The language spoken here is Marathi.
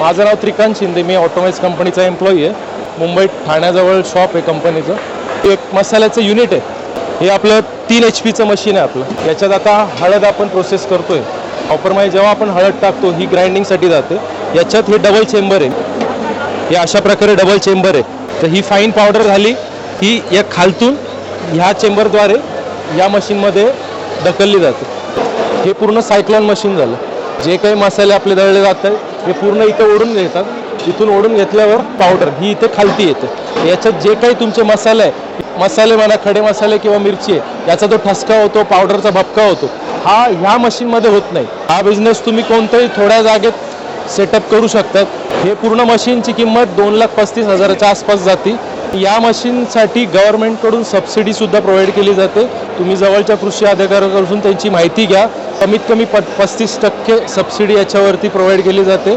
माझं नाव त्रिकांत शिंदे, मी ऑटोमाइज कंपनीचा एम्प्लॉई आहे. मुंबईत ठाण्याजवळ शॉप आहे कंपनीचं. एक मसाल्याचं युनिट आहे. हे आपलं 3 HP मशीन आहे आपलं. याच्यात आता हळद आपण प्रोसेस करतोय. प्रॉपरमध्ये जेव्हा आपण हळद टाकतो ही ग्राइंडिंगसाठी जाते. याच्यात हे डबल चेंबर आहे. हे अशा प्रकारे डबल चेंबर आहे. तर ही फाईन पावडर झाली ही या खालतून ह्या चेंबरद्वारे या मशीनमध्ये ढकलली जाते. हे पूर्ण सायक्लॉन मशीन झालं. जे काही मसाले आपले दळले जात आहेत हे पूर्ण इथे ओढून घेतात. इथून ओढून घेतल्यावर पावडर ही इथे खालती येते. याच्यात जे काही तुमचे मसाले आहे, मसाले म्हणा, खडे मसाले किंवा मिरची आहे, याचा जो ठसका होतो, पावडरचा भपका होतो, हा ह्या मशीनमध्ये होत नाही. हा बिझनेस तुम्ही कोणत्याही थोड्या जागेत सेटअप करू शकतात. हे पूर्ण मशीनची किंमत 2,35,000च्या आसपास जाते. या मशीनसाठी गव्हर्नमेंटकडून सबसिडीसुद्धा प्रोव्हाइड केली जाते. तुम्ही जवळच्या कृषी अधिकाऱ्याकडून त्यांची माहिती घ्या. कमीत कमी 35% सबसिडी याच्यावरती प्रोव्हाइड केली जाते.